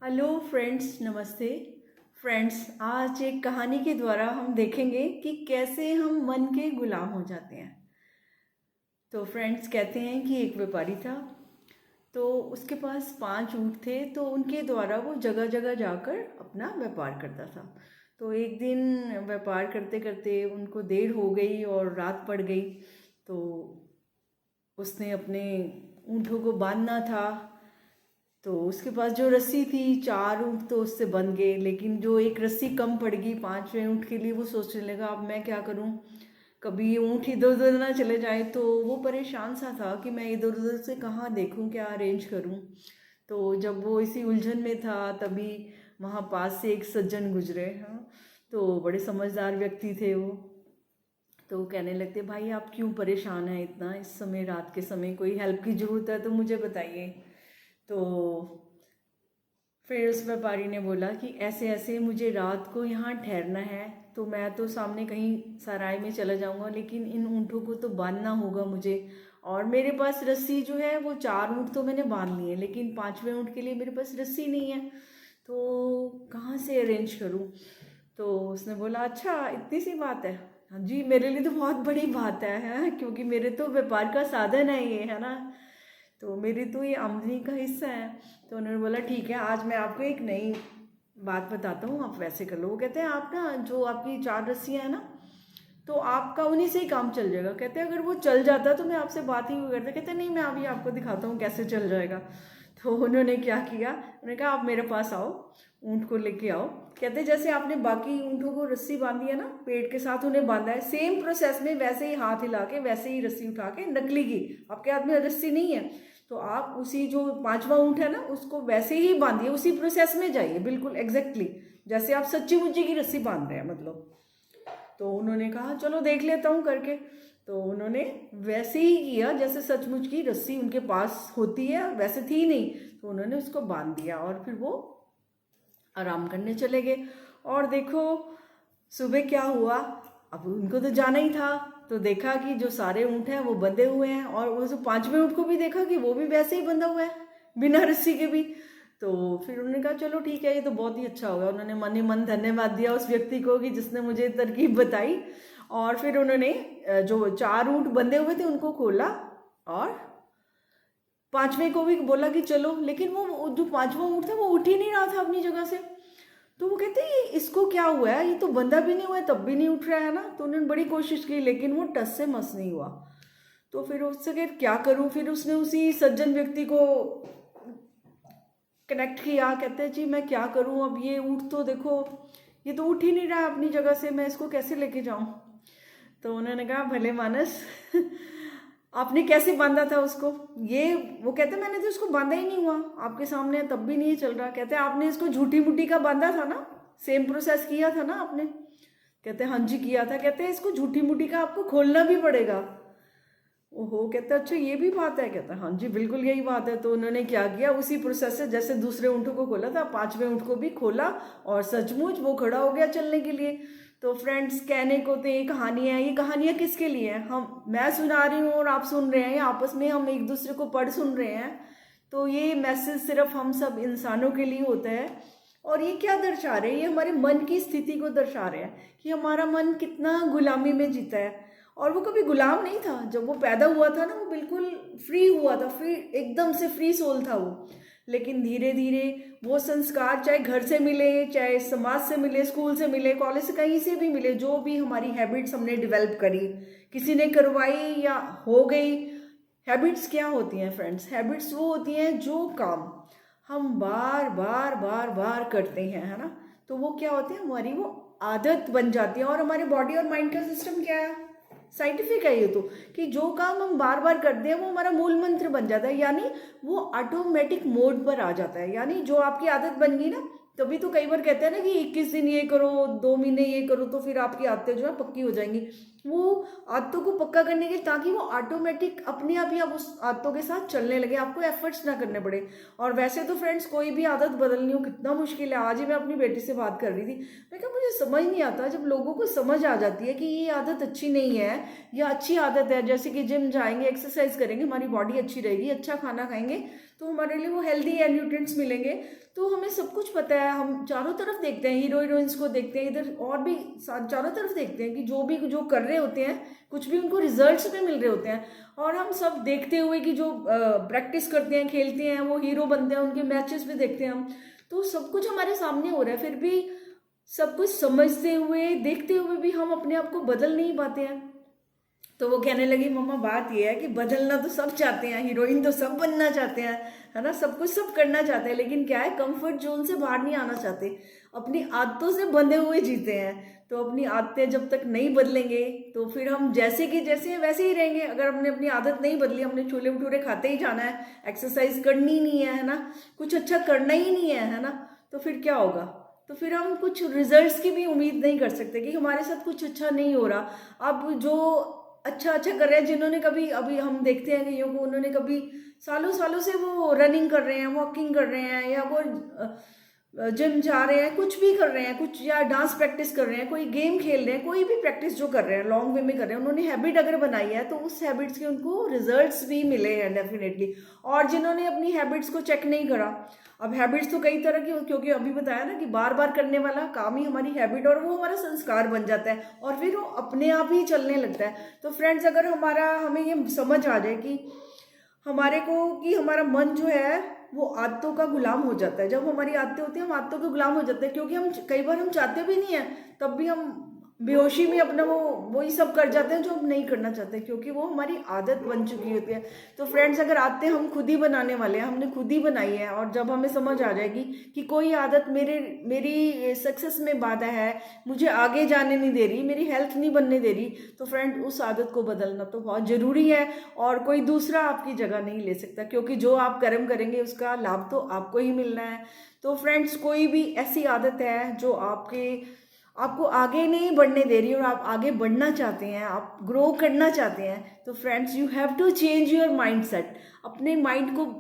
Hello friends, नमस्ते friends. आज एक कहानी के द्वारा हम देखेंगे कि कैसे हम मन के गुलाम हो जाते हैं। तो फ्रेंड्स, कहते हैं कि एक व्यापारी था। तो उसके पास 5 ऊँट थे। तो उनके द्वारा वो जगह जगह जाकर अपना व्यापार करता था। तो एक दिन व्यापार करते करते उनको देर हो गई और रात पड़ गई। तो उसने अपने ऊँटों को बांधना था। तो उसके पास जो रस्सी थी, 4 ऊँट तो उससे बंध गए, लेकिन जो एक रस्सी कम पड़ गई 5वें ऊँट के लिए, वो सोचने लगा अब मैं क्या करूं, कभी ये ऊँट इधर उधर ना चले जाए। तो वो परेशान सा था कि मैं इधर उधर से कहाँ देखूं, क्या अरेंज करूं। तो जब वो इसी उलझन में था, तभी वहाँ पास से एक सज्जन गुजरे। हाँ, तो बड़े समझदार व्यक्ति थे वो। तो वो कहने लगते, भाई आप क्यों परेशान हैं इतना, इस समय रात के समय कोई हेल्प की ज़रूरत है तो मुझे बताइए। तो फिर उस व्यापारी ने बोला कि ऐसे ऐसे मुझे रात को यहाँ ठहरना है। तो मैं तो सामने कहीं सराय में चला जाऊँगा, लेकिन इन ऊँटों को तो बांधना होगा मुझे। और मेरे पास रस्सी जो है वो 4 ऊँट तो मैंने बांध लिए, लेकिन 5वें ऊँट के लिए मेरे पास रस्सी नहीं है। तो कहाँ से अरेंज करूँ। तो उसने बोला, अच्छा इतनी सी बात है। हाँ जी, मेरे लिए तो बहुत बड़ी बात है, क्योंकि मेरे तो व्यापार का साधन है ये, है ना। तो मेरी तो ये आमदनी का हिस्सा है। तो उन्होंने बोला, ठीक है, आज मैं आपको एक नई बात बताता हूँ, आप वैसे कर लो। वो कहते हैं, आप ना जो आपकी 4 रस्सियाँ हैं ना, तो आपका उन्हीं से ही काम चल जाएगा। कहते हैं अगर वो चल जाता तो मैं आपसे बात ही क्यों करता। कहते हैं नहीं, मैं अभी आपको दिखाता हूँ कैसे चल जाएगा। तो उन्होंने क्या किया, उन्होंने कहा आप मेरे पास आओ, ऊँट को लेके आओ। कहते जैसे आपने बाकी ऊँटों को रस्सी बांधी है ना, पेड़ के साथ उन्हें बांधा है, सेम प्रोसेस में वैसे ही हाथ हिला के वैसे ही रस्सी उठा के, नकली की, आपके हाथ में रस्सी नहीं है तो आप उसी जो 5वां ऊँट है ना उसको वैसे ही बांधिए, उसी प्रोसेस में जाइए, बिल्कुल एग्जैक्टली जैसे आप सच्ची मुच्ची की रस्सी बांध रहे हैं मतलब। तो उन्होंने कहा चलो देख लेता हूँ करके। तो उन्होंने वैसे ही किया जैसे सचमुच की रस्सी उनके पास होती है, वैसे थी नहीं। तो उन्होंने उसको बांध दिया और फिर वो आराम करने चले गए। और देखो सुबह क्या हुआ, अब उनको तो जाना ही था। तो देखा कि जो सारे ऊँट हैं वो बंधे हुए हैं, और वो जो 5वें ऊँट को भी देखा कि वो भी वैसे ही बंधा हुआ है, बिना रस्सी के भी। तो फिर उन्होंने कहा चलो ठीक है, ये तो बहुत ही अच्छा होगा। उन्होंने मन ही मन धन्यवाद दिया उस व्यक्ति को कि जिसने मुझे तरकीब बताई। और फिर उन्होंने जो 4 ऊँट बंधे हुए थे उनको खोला, और 5वें को भी बोला कि चलो, लेकिन वो जो 5वां ऊँट था वो उठ ही नहीं रहा था अपनी जगह से। तो वो कहते हैं ये इसको क्या हुआ है, ये तो बंधा भी नहीं हुआ है तब भी नहीं उठ रहा है ना। तो उन्होंने बड़ी कोशिश की, लेकिन वो टस से मस नहीं हुआ। तो फिर उससे कह क्या करूं, फिर उसने उसी सज्जन व्यक्ति को कनेक्ट किया। कहते हैं जी मैं क्या करूं, अब ये ऊँट तो देखो, ये तो उठ ही नहीं रहा है अपनी जगह से, मैं इसको कैसे लेके जाऊं। तो उन्होंने कहा भले मानस आपने कैसे बांधा था उसको, ये वो कहते मैंने तो उसको बांधा ही नहीं हुआ, आपके सामने तब भी नहीं चल रहा। कहते आपने इसको झूठी मुट्ठी का बांधा था ना, सेम प्रोसेस किया था ना आपने। कहते हाँ जी किया था। कहते हैं इसको झूठी मुट्ठी का आपको खोलना भी पड़ेगा। ओहो, कहते अच्छा ये भी बात है। कहता हाँ जी बिल्कुल यही बात है। तो उन्होंने क्या किया, उसी प्रोसेस से जैसे दूसरे ऊँट को खोला था, 5वें ऊँट को भी खोला, और सचमुच वो खड़ा हो गया चलने के लिए। तो फ्रेंड्स, कहने को तो ये कहानियाँ हैं, ये कहानियाँ किसके लिए हैं, हम मैं सुना रही हूँ और आप सुन रहे हैं, आपस में हम एक दूसरे को पढ़ सुन रहे हैं। तो ये मैसेज सिर्फ हम सब इंसानों के लिए होता है। और ये क्या दर्शा रहे हैं, ये हमारे मन की स्थिति को दर्शा रहे हैं कि हमारा मन कितना गुलामी में जीता है। और वो कभी गुलाम नहीं था, जब वो पैदा हुआ था ना वो बिल्कुल फ्री हुआ था, फ्री, एकदम से फ्री सोल था वो। लेकिन धीरे धीरे वो संस्कार, चाहे घर से मिले, चाहे समाज से मिले, स्कूल से मिले, कॉलेज से, कहीं से भी मिले, जो भी हमारी हैबिट्स हमने डेवलप करी, किसी ने करवाई या हो गई। हैबिट्स क्या होती हैं फ्रेंड्स, हैबिट्स वो होती हैं जो काम हम बार बार बार बार करते हैं, है ना। तो वो क्या होती है, हमारी वो आदत बन जाती है। और हमारे बॉडी और माइंड का सिस्टम क्या है, साइंटिफिक है ये तो, कि जो काम हम बार बार करते हैं वो हमारा मूल मंत्र बन जाता है, यानी वो ऑटोमेटिक मोड पर आ जाता है। यानी जो आपकी आदत बन गई ना, तभी तो कई बार कहते हैं ना कि 21 दिन ये करो, 2 महीने ये करो, तो फिर आपकी आदतें जो है पक्की हो जाएंगी। वो आदतों को पक्का करने के लिए, ताकि वो ऑटोमेटिक अपने आप ही आप उस आदतों के साथ चलने लगे, आपको एफर्ट्स ना करने पड़े। और वैसे तो फ्रेंड्स कोई भी आदत बदलनी हो कितना मुश्किल है। आज ही मैं अपनी बेटी से बात कर रही थी, मैं कहा मुझे समझ नहीं आता, जब लोगों को समझ आ जाती है कि ये आदत अच्छी नहीं है या अच्छी आदत है, जैसे कि जिम जाएंगे, एक्सरसाइज करेंगे, हमारी बॉडी अच्छी रहेगी, अच्छा खाना खाएंगे तो हमारे लिए वो हेल्दी है, न्यूट्रिएंट्स मिलेंगे, तो हमें सब कुछ पता है। हम चारों तरफ देखते हैं, हीरो हीरोइंस को देखते हैं, इधर और भी चारों तरफ देखते हैं कि जो कर रहे होते हैं कुछ भी उनको रिजल्ट्स पे मिल रहे होते हैं। और हम सब देखते हुए कि जो प्रैक्टिस करते हैं, खेलते हैं, वो हीरो बनते हैं, उनके मैचेस भी देखते हैं हम, तो सब कुछ हमारे सामने हो रहा है, फिर भी सब कुछ समझते हुए देखते हुए भी हम अपने आप को बदल नहीं पाते हैं। तो वो कहने लगी मम्मा बात ये है कि बदलना तो सब चाहते हैं, हीरोइन तो सब बनना चाहते हैं, है ना, सब कुछ सब करना चाहते हैं, लेकिन क्या है, कंफर्ट जोन से बाहर नहीं आना चाहते, अपनी आदतों से बंधे हुए जीते हैं। तो अपनी आदतें जब तक नहीं बदलेंगे तो फिर हम जैसे हैं वैसे ही रहेंगे। अगर हमने अपनी आदत नहीं बदली, हमने छोले भटूरे खाते ही जाना है, एक्सरसाइज करनी ही नहीं है ना, कुछ अच्छा करना ही नहीं है ना, तो फिर क्या होगा? तो फिर हम कुछ रिजल्ट्स की भी उम्मीद नहीं कर सकते कि हमारे साथ कुछ अच्छा नहीं हो रहा। अब जो अच्छा कर रहे हैं, जिन्होंने कभी, अभी हम देखते हैं कईयों को, उन्होंने कभी सालों सालों से वो रनिंग कर रहे हैं, वॉकिंग कर रहे हैं, या वो जिम जा रहे हैं, कुछ भी कर रहे हैं, कुछ या डांस प्रैक्टिस कर रहे हैं, कोई गेम खेल रहे हैं, कोई भी प्रैक्टिस जो कर रहे हैं लॉन्ग वे में कर रहे हैं, उन्होंने हैबिट अगर बनाई है तो उस हैबिट्स के उनको रिजल्ट्स भी मिले हैं डेफिनेटली। और जिन्होंने अपनी हैबिट्स को चेक नहीं करा, अब हैबिट्स तो कई तरह की, क्योंकि अभी बताया ना कि बार बार करने वाला काम ही हमारी हैबिट, और वो हमारा संस्कार बन जाता है और फिर वो अपने आप ही चलने लगता है। तो फ्रेंड्स, अगर हमें ये समझ आ जाए कि हमारा मन जो है वो आदतों का गुलाम हो जाता है। जब हमारी आदतें होती हैं, हम आदतों के गुलाम हो जाते हैं, क्योंकि हम कई बार हम चाहते भी नहीं है, तब भी हम बेहोशी में अपना वही सब कर जाते हैं जो हम नहीं करना चाहते, क्योंकि वो हमारी आदत बन चुकी होती है। तो फ्रेंड्स, अगर आदतें हम खुद ही बनाने वाले हैं, हमने खुद ही बनाई है, और जब हमें समझ आ जाएगी कि कोई आदत मेरी सक्सेस में बाधा है, मुझे आगे जाने नहीं दे रही, मेरी हेल्थ नहीं बनने दे रही, तो फ्रेंड उस आदत को बदलना तो बहुत ज़रूरी है, और कोई दूसरा आपकी जगह नहीं ले सकता, क्योंकि जो आप कर्म करेंगे उसका लाभ तो आपको ही मिलना है। तो फ्रेंड्स, कोई भी ऐसी आदत है जो आपको आगे नहीं बढ़ने दे रही और आप आगे बढ़ना चाहते हैं, आप ग्रो करना चाहते हैं, तो friends you have to change your mindset. अपने माइंड को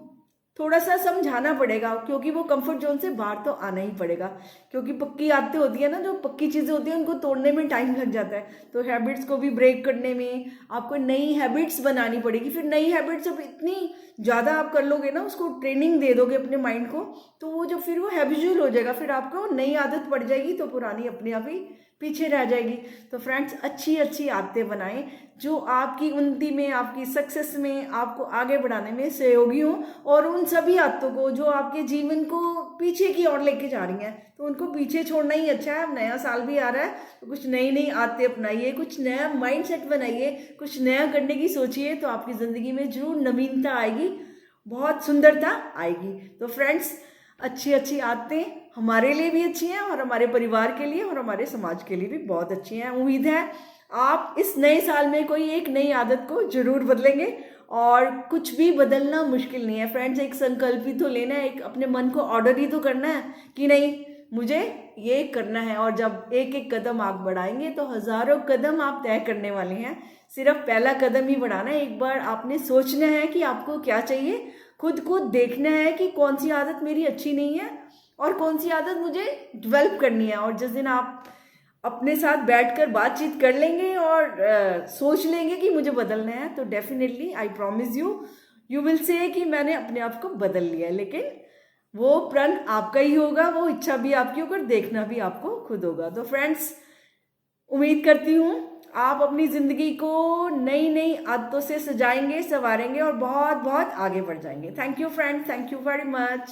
थोड़ा सा समझाना पड़ेगा, क्योंकि वो कंफर्ट जोन से बाहर तो आना ही पड़ेगा, क्योंकि पक्की आदतें होती है ना, जो पक्की चीज़ें होती हैं उनको तोड़ने में टाइम लग जाता है। तो हैबिट्स को भी ब्रेक करने में आपको नई हैबिट्स बनानी पड़ेगी। फिर नई हैबिट्स जब इतनी ज़्यादा आप कर लोगे ना, उसको ट्रेनिंग दे दोगे अपने माइंड को, तो वो जब फिर वो हैबिचुअल हो जाएगा, फिर आपको नई आदत पड़ जाएगी, तो पुरानी अपने आप ही पीछे रह जाएगी। तो फ्रेंड्स, अच्छी आदतें बनाएं जो आपकी उन्नति में, आपकी सक्सेस में, आपको आगे बढ़ाने में सहयोगी हों, और उन सभी आदतों को जो आपके जीवन को पीछे की ओर लेके जा रही हैं, तो उनको पीछे छोड़ना ही अच्छा है। अब नया साल भी आ रहा है, तो कुछ नई आदतें अपनाइए, कुछ नया माइंडसेट बनाइए, कुछ नया करने की सोचिए, तो आपकी ज़िंदगी में जरूर नवीनता आएगी, बहुत सुंदरता आएगी। तो फ्रेंड्स, अच्छी आदतें हमारे लिए भी अच्छी हैं, और हमारे परिवार के लिए और हमारे समाज के लिए भी बहुत अच्छी हैं। उम्मीद है आप इस नए साल में कोई एक नई आदत को जरूर बदलेंगे, और कुछ भी बदलना मुश्किल नहीं है फ्रेंड्स। एक संकल्प ही तो लेना है, एक अपने मन को ऑर्डर ही तो करना है कि नहीं, मुझे ये करना है, और जब एक कदम आप बढ़ाएंगे तो हजारों कदम आप तय करने वाले हैं। सिर्फ पहला कदम ही बढ़ाना है। एक बार आपने सोचना है कि आपको क्या चाहिए, खुद को देखना है कि कौन सी आदत मेरी अच्छी नहीं है और कौन सी आदत मुझे डेवलप करनी है। और जिस दिन आप अपने साथ बैठकर बातचीत कर लेंगे और सोच लेंगे कि मुझे बदलना है, तो definitely I promise you will say कि मैंने अपने आप को बदल लिया है। लेकिन वो प्रण आपका ही होगा, वो इच्छा भी आपकी होगी, देखना भी आपको खुद होगा। तो फ्रेंड्स, उम्मीद करती हूँ आप अपनी ज़िंदगी को नई आदतों से सजाएंगे, संवारेंगे और बहुत आगे बढ़ जाएंगे। Thank you friends, thank you very much.